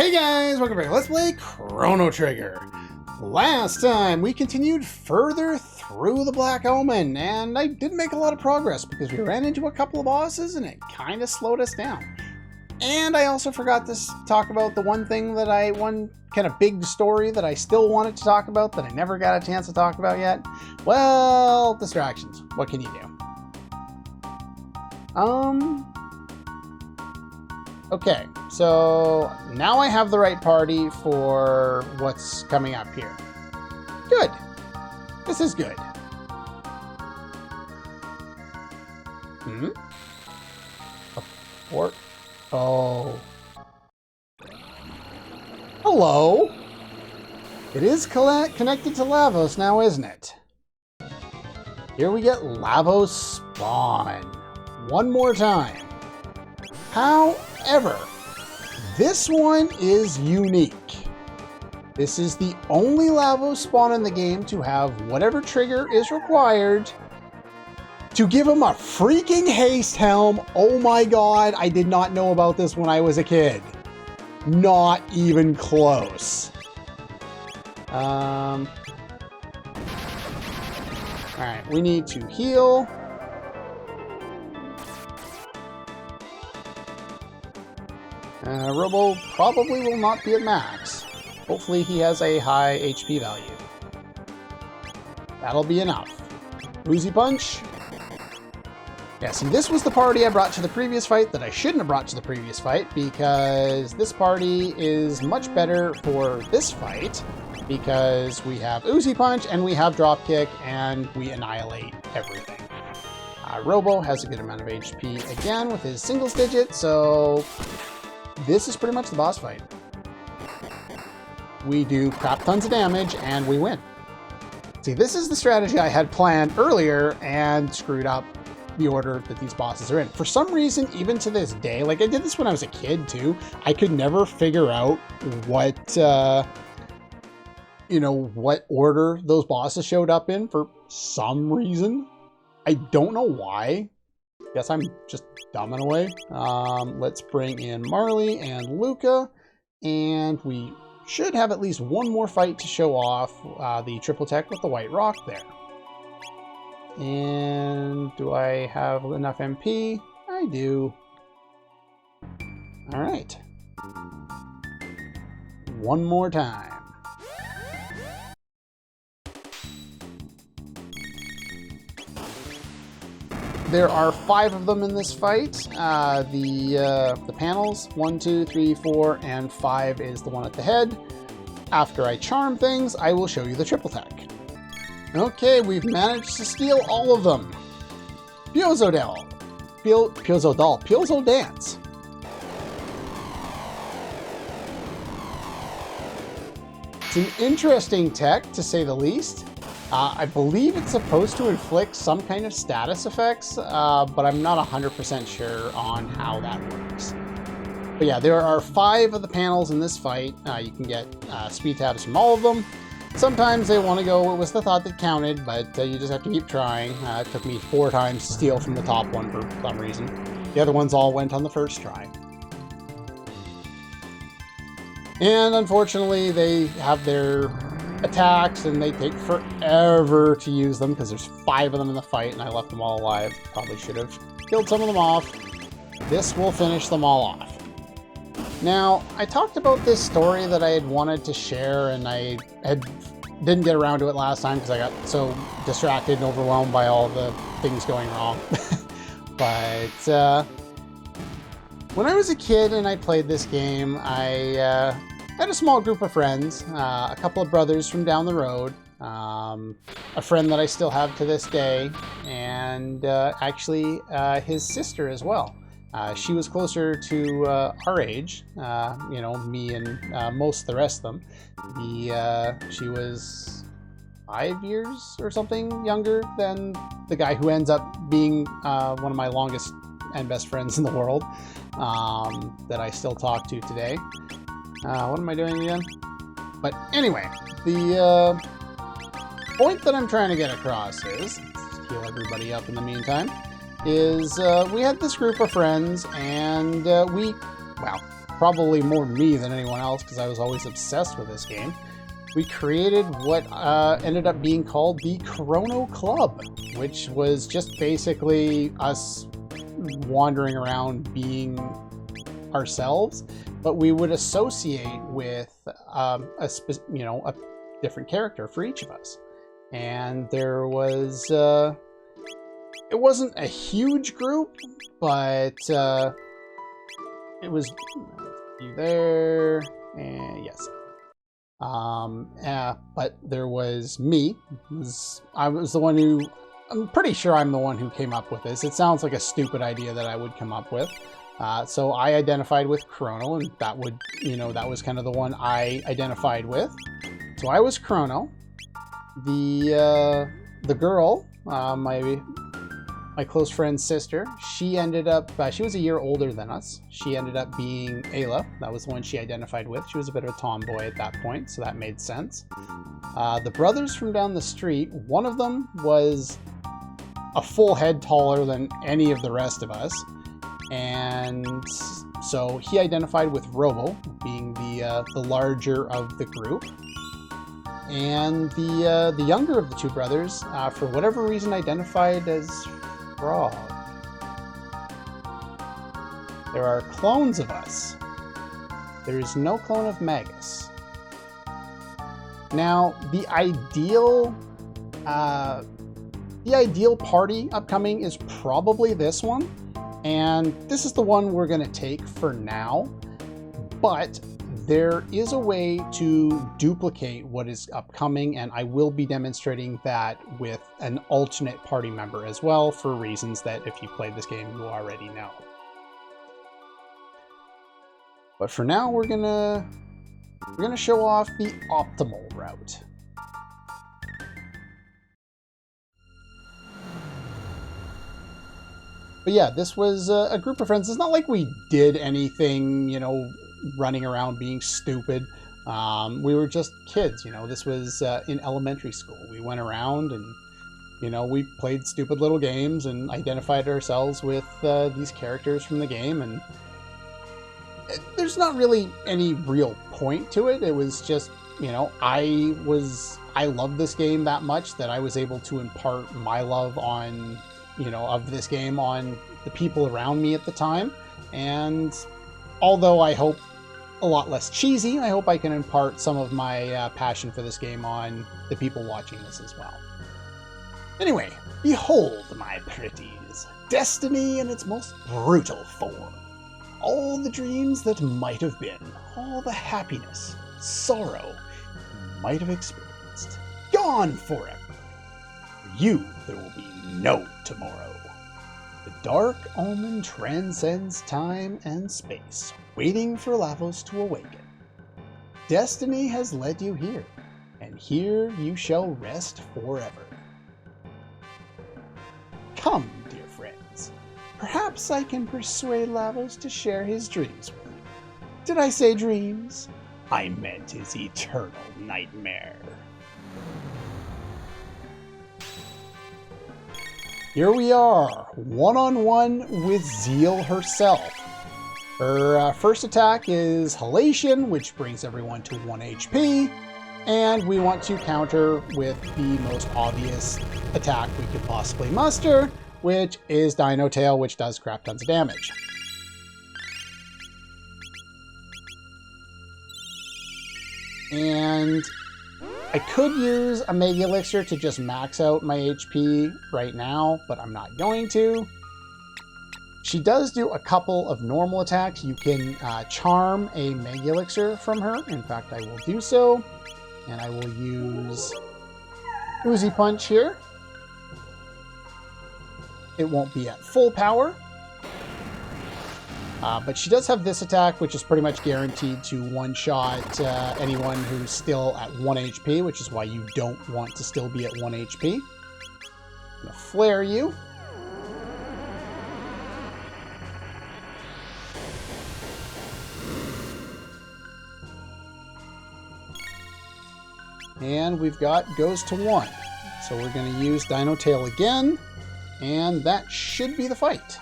Hey guys, welcome back. Let's play Chrono Trigger. Last time we continued further through the Black Omen, and I didn't make a lot of progress because we ran into a couple of bosses and it kind of slowed us down. And I also forgot to talk about the one kind of big story that I still wanted to talk about that I never got a chance to talk about yet. Well, distractions. What can you do? Okay, so now I have the right party for what's coming up here. Good. This is good. A port? Oh. Hello. It is connected to Lavos now, isn't it? Here we get Lavos spawn. One more time. However, this one is unique. This is the only Lavos spawn in the game to have whatever trigger is required to give him a freaking haste helm. Oh my god, I did not know about this when I was a kid. Not even close. Alright, we need to heal. Robo probably will not be at max. Hopefully he has a high HP value. That'll be enough. Woozy Punch. Yeah, see, this was the party I brought to the previous fight that I shouldn't have brought to the previous fight, because this party is much better for this fight because we have Woozy Punch and we have Dropkick and we annihilate everything. Robo has a good amount of HP again with his singles digit, so this is pretty much the boss fight. We do crap tons of damage and we win. See, this is the strategy I had planned earlier and screwed up the order that these bosses are in. For some reason, even to this day, like I did this when I was a kid too, I could never figure out what, what order those bosses showed up in for some reason. I don't know why. Guess I'm just dumb in a way. Let's bring in Marley and Luca, and we should have at least one more fight to show off the triple tech with the white rock there. And do I have enough MP? I do. All right. One more time. There are 5 of them in this fight. The panels, 1, 2, 3, 4, and 5 is the one at the head. After I charm things, I will show you the triple tech. Okay, we've managed to steal all of them. Piezo Dance. It's an interesting tech, to say the least. I believe it's supposed to inflict some kind of status effects, but I'm not 100% sure on how that works. But yeah, there are 5 of the panels in this fight. You can get speed tabs from all of them. Sometimes they want to go, it was the thought that counted, but you just have to keep trying. It took me 4 times to steal from the top one for some reason. The other ones all went on the first try. And unfortunately, they have their attacks and they take forever to use them because there's 5 of them in the fight and I left them all alive. Probably should have killed some of them off. This will finish them all off. Now, I talked about this story that I had wanted to share and I didn't get around to it last time because I got so distracted and overwhelmed by all the things going wrong. But when I was a kid and I played this game, I had a small group of friends, a couple of brothers from down the road, a friend that I still have to this day, and actually his sister as well. She was closer to our age, me and most of the rest of them. She was 5 years or something younger than the guy who ends up being one of my longest and best friends in the world, that I still talk to today. What am I doing again? But anyway, the point that I'm trying to get across is, let's heal everybody up in the meantime, is we had this group of friends and probably more me than anyone else because I was always obsessed with this game, we created what ended up being called the Chrono Club, which was just basically us wandering around being ourselves, but we would associate with a different character for each of us. And there was it wasn't a huge group, but it was you there, and yes. But there was me. I was the one who, I'm pretty sure I'm the one who came up with this. It sounds like a stupid idea that I would come up with. So I identified with Chrono, and that was kind of the one I identified with. So I was Chrono. The girl, my close friend's sister, she ended up, she was a year older than us. She ended up being Ayla. That was the one she identified with. She was a bit of a tomboy at that point, so that made sense. The brothers from down the street, one of them was a full head taller than any of the rest of us. And so he identified with Robo, being the larger of the group. And the younger of the two brothers, for whatever reason, identified as Frog. There are clones of us. There is no clone of Magus. Now, the ideal party upcoming is probably this one, and this is the one we're going to take for now. But there is a way to duplicate what is upcoming, and I will be demonstrating that with an alternate party member as well, for reasons that if you played this game, you already know. But for now, we're gonna show off the optimal route. But yeah, this was a group of friends. It's not like we did anything, running around being stupid. We were just kids, This was in elementary school. We went around and, we played stupid little games and identified ourselves with these characters from the game. And there's not really any real point to it. It was just, I loved this game that much that I was able to impart my love on, of this game on the people around me at the time. And although I hope a lot less cheesy, I hope I can impart some of my passion for this game on the people watching this as well. Anyway, behold, my pretties, destiny in its most brutal form. All the dreams that might have been, all the happiness, sorrow you might have experienced, gone forever. For you, there will be no tomorrow. The Dark Omen transcends time and space, waiting for Lavos to awaken. Destiny has led you here, and here you shall rest forever. Come, dear friends, perhaps I can persuade Lavos to share his dreams with you. Did I say dreams? I meant his eternal nightmare. Here we are, one-on-one with Zeal herself. Her first attack is Halation, which brings everyone to 1 HP, and we want to counter with the most obvious attack we could possibly muster, which is Dino Tail, which does crap tons of damage. And I could use a Mega Elixir to just max out my HP right now, but I'm not going to. She does do a couple of normal attacks. You can charm a Mega Elixir from her. In fact, I will do so. And I will use Uzi Punch here. It won't be at full power. But she does have this attack, which is pretty much guaranteed to one-shot anyone who's still at 1 HP, which is why you don't want to still be at 1 HP. I'm going to flare you. And we've got goes to 1. So we're going to use Dino Tail again, and that should be the fight.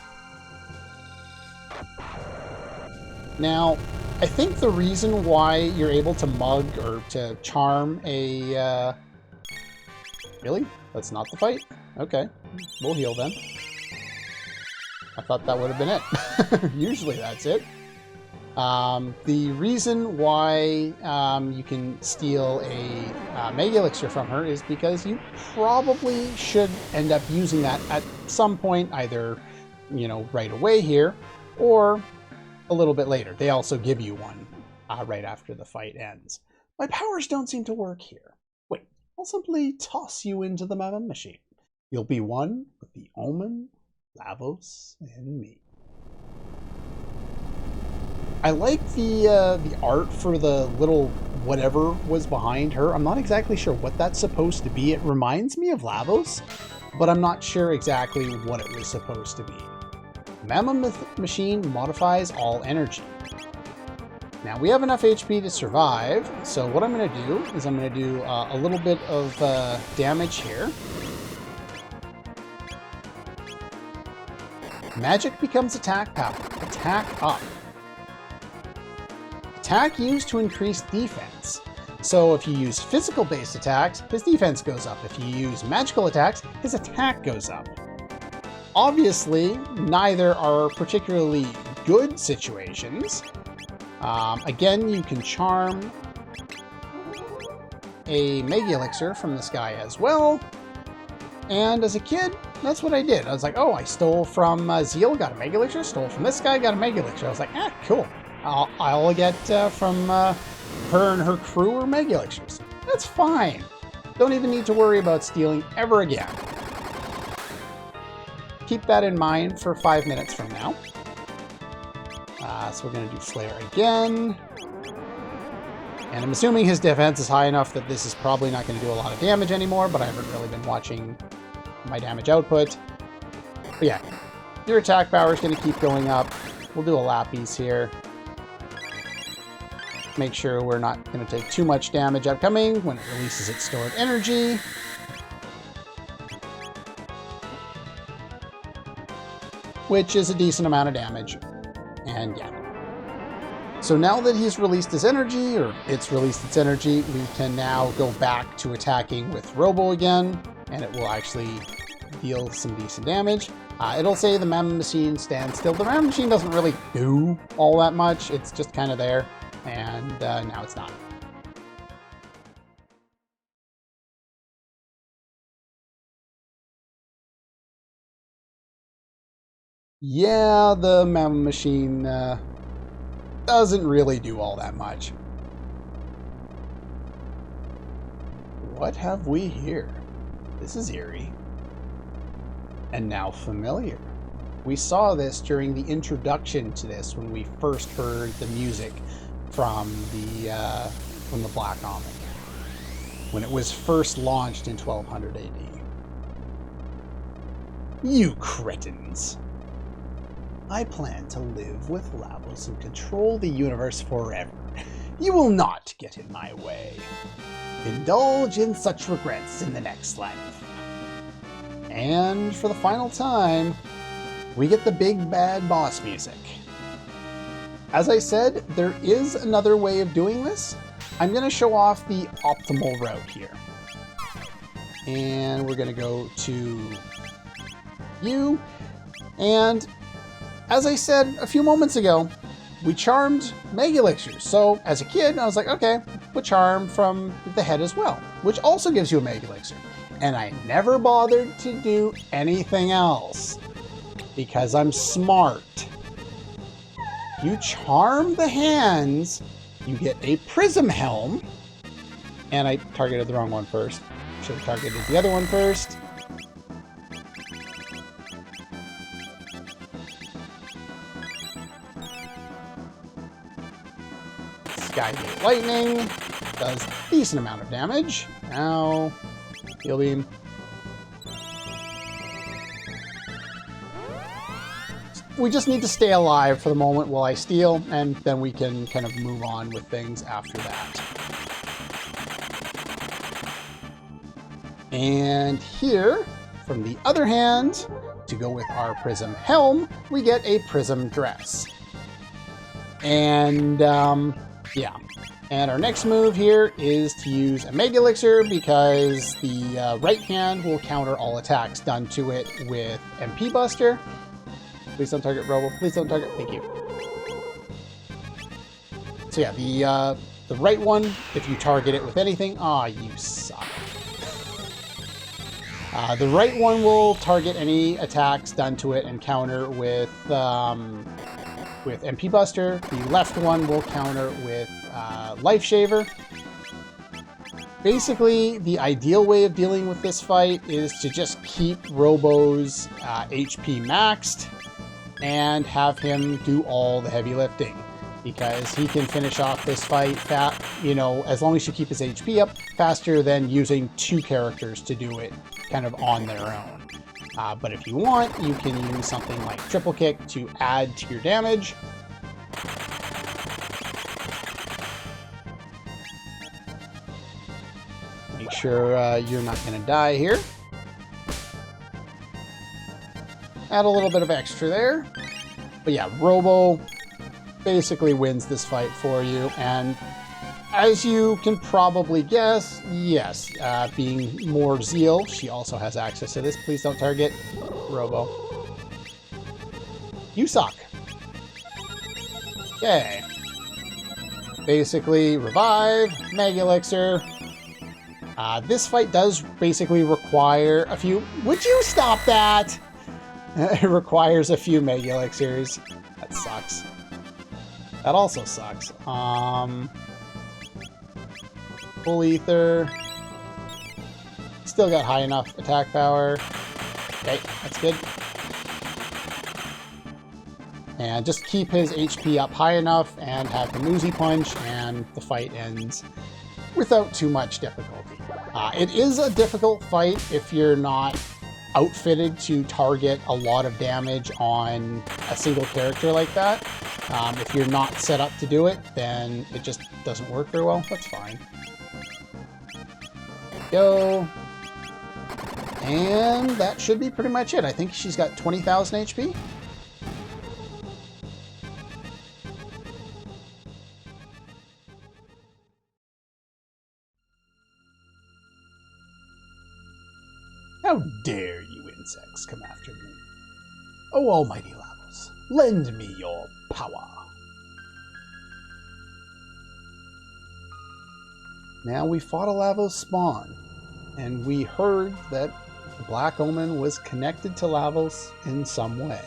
Now, I think the reason why you're able to mug or to charm a... Really? That's not the fight? Okay. We'll heal then. I thought that would have been it. Usually that's it. The reason why you can steal a Mega Elixir from her is because you probably should end up using that at some point, either, you know, right away here, or a little bit later. They also give you one right after the fight ends. My powers don't seem to work here. Wait, I'll simply toss you into the Mammoth Machine. You'll be one with the Omen, Lavos, and me. I like the art for the little whatever was behind her. I'm not exactly sure what that's supposed to be. It reminds me of Lavos, but I'm not sure exactly what it was supposed to be. Mammoth Machine modifies all energy. Now we have enough HP to survive, so what I'm going to do is I'm going to do a little bit of damage here. Magic becomes attack power. Attack up. Attack used to increase defense. So if you use physical-based attacks, his defense goes up. If you use magical attacks, his attack goes up. Obviously, neither are particularly good situations. Again, you can charm a Mega Elixir from this guy as well. And as a kid, that's what I did. I was like, oh, I stole from Zeal, got a Mega Elixir. Stole from this guy, got a Mega Elixir. I was like, ah, cool. I'll get from her and her crew or Mega Elixirs. That's fine. Don't even need to worry about stealing ever again. Keep that in mind for 5 minutes from now. So we're going to do Slayer again. And I'm assuming his defense is high enough that this is probably not going to do a lot of damage anymore, but I haven't really been watching my damage output. But yeah, your attack power is going to keep going up. We'll do a Lapis here. Make sure we're not going to take too much damage upcoming when it releases its stored energy. Which is a decent amount of damage. And yeah. So now that he's released his energy, or it's released its energy, we can now go back to attacking with Robo again, and it will actually deal some decent damage. It'll say the Mammoth Machine stands still. The Mammoth Machine doesn't really do all that much. It's just kind of there, and now it's not. Yeah, the Mammoth Machine doesn't really do all that much. What have we here? This is eerie. And now familiar. We saw this during the introduction to this when we first heard the music from the Black Omen, when it was first launched in 1200 AD. You cretins. I plan to live with Lavos and control the universe forever. You will not get in my way. Indulge in such regrets in the next life. And for the final time, we get the big bad boss music. As I said, there is another way of doing this. I'm going to show off the optimal route here. And we're going to go to you. And as I said a few moments ago, we charmed Mega Elixirs. So as a kid, I was like, okay, we'll charm from the head as well, which also gives you a Mega Elixir. And I never bothered to do anything else because I'm smart. You charm the hands, you get a Prism Helm, and I targeted the wrong one first. Should have targeted the other one first. Skygate Lightning does a decent amount of damage. Now, Heal Beam. We just need to stay alive for the moment while I steal, and then we can kind of move on with things after that. And here, from the other hand, to go with our Prism Helm, we get a Prism Dress. And yeah. And our next move here is to use a Mega Elixir because the right hand will counter all attacks done to it with MP Buster. Please don't target Robo. Please don't target. Thank you. So yeah, the right one, if you target it with anything, you suck. The right one will target any attacks done to it and counter with MP Buster. The left one will counter with Life Shaver. Basically, the ideal way of dealing with this fight is to just keep Robo's HP maxed and have him do all the heavy lifting, because he can finish off this fight as long as you keep his HP up, faster than using two characters to do it kind of on their own. But if you want, you can use something like Triple Kick to add to your damage. Make sure you're not going to die here. Add a little bit of extra there. But yeah, Robo basically wins this fight for you. And as you can probably guess, yes, being more Zeal, she also has access to this. Please don't target Robo. You suck. Okay. Basically, revive, Mega Elixir. This fight does basically require a few... Would you stop that? It requires a few Mega Elixirs. That sucks. That also sucks. Full Ether. Still got high enough attack power. Okay, that's good. And just keep his HP up high enough and have the Moozy Punch, and the fight ends without too much difficulty. It is a difficult fight if you're not outfitted to target a lot of damage on a single character like that. If you're not set up to do it, then it just doesn't work very well. That's fine. Go. And that should be pretty much it. I think she's got 20,000 HP. How dare you insects come after me? Oh, almighty Lavos, lend me your power. Now we fought a Lavos spawn, and we heard that the Black Omen was connected to Lavos in some way.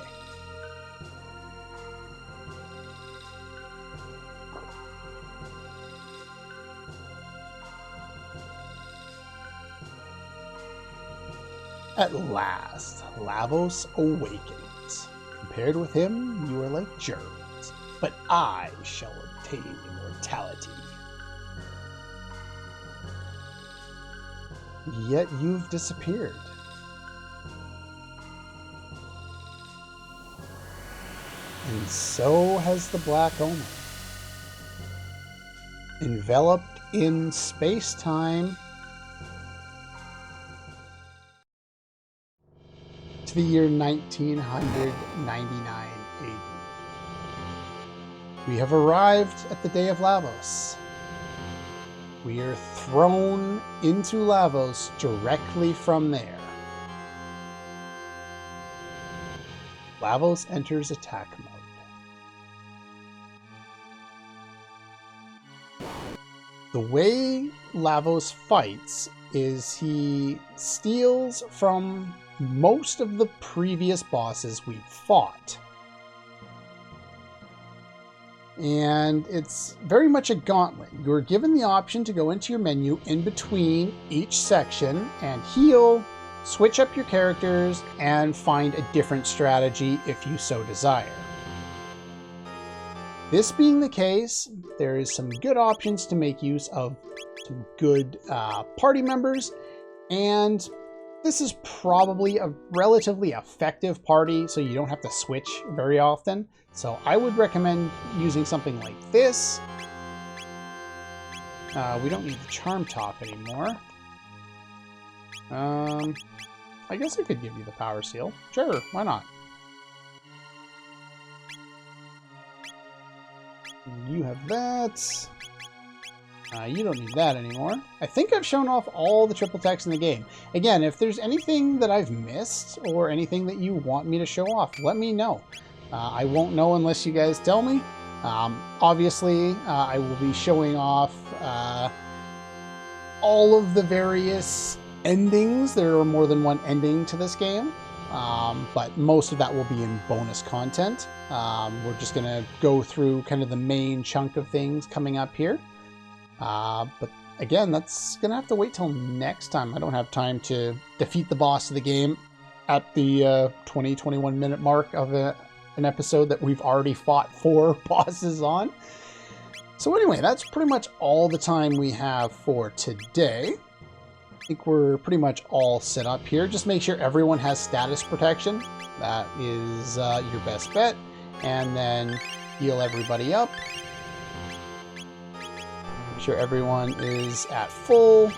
At last, Lavos awakens. Compared with him, you are like germs, but I shall obtain immortality. Yet you've disappeared. And so has the Black Omen. Enveloped in space-time to the year 1999 AD. We have arrived at the day of Lavos. We are thrown into Lavos directly from there. Lavos enters attack mode. The way Lavos fights is he steals from most of the previous bosses we've fought. And it's very much a gauntlet. You're given the option to go into your menu in between each section and heal, switch up your characters, and find a different strategy if you so desire. This being the case, there is some good options to make use of some good party members, and this is probably a relatively effective party, so you don't have to switch very often. So I would recommend using something like this. We don't need the Charm Top anymore. I guess I could give you the Power Seal. Sure, why not? You have that. You don't need that anymore. I think I've shown off all the triple text in the game. Again, if there's anything that I've missed or anything that you want me to show off, let me know. I won't know unless you guys tell me. Obviously, I will be showing off all of the various endings. There are more than one ending to this game, but most of that will be in bonus content. We're just going to go through kind of the main chunk of things coming up here. But again, that's going to have to wait till next time. I don't have time to defeat the boss of the game at the 20-21 minute mark of an episode that we've already fought 4 bosses on. So anyway, that's pretty much all the time we have for today. I think we're pretty much all set up here. Just make sure everyone has status protection. That is your best bet. And then heal everybody up. Make sure everyone is at full.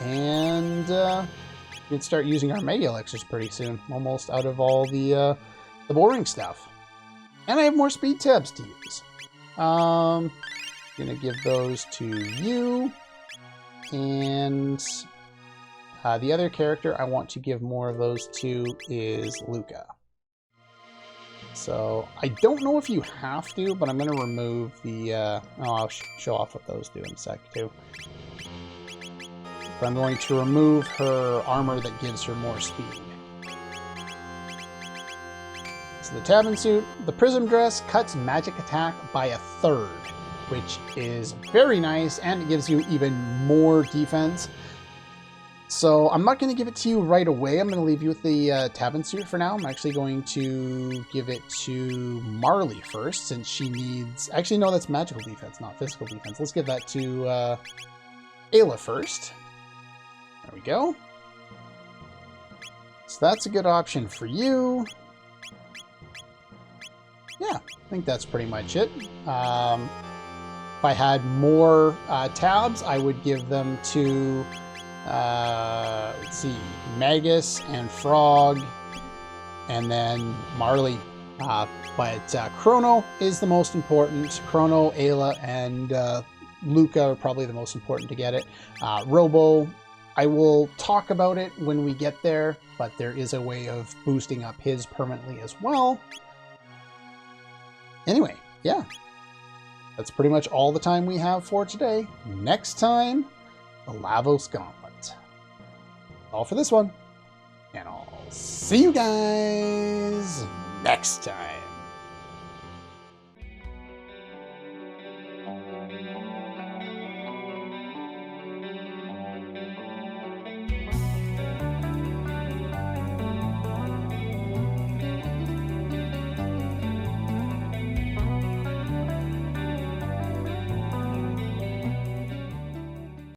And we can start using our Mega Elixirs pretty soon. Almost out of all the boring stuff. And I have more speed tabs to use. Gonna give those to you. And the other character I want to give more of those to is Luca. So I don't know if you have to, but I'm going to remove the... I'll show off what those do in a sec too. But I'm going to remove her armor that gives her more speed. So the Tabin suit, the Prism dress cuts magic attack by 1/3, which is very nice, and it gives you even more defense. So I'm not going to give it to you right away. I'm going to leave you with the Tabin suit for now. I'm actually going to give it to Marley first, since she needs... Actually, no, that's magical defense, not physical defense. Let's give that to Ayla first. There we go. So that's a good option for you. Yeah, I think that's pretty much it. If I had more tabs, I would give them to, let's see, Magus and Frog, and then Marley. But Chrono is the most important. Chrono, Ayla, and Luca are probably the most important to get it. Robo, I will talk about it when we get there, but there is a way of boosting up his permanently as well. Anyway, yeah. That's pretty much all the time we have for today. Next time, the Lavos Gauntlet. All for this one. And I'll see you guys next time.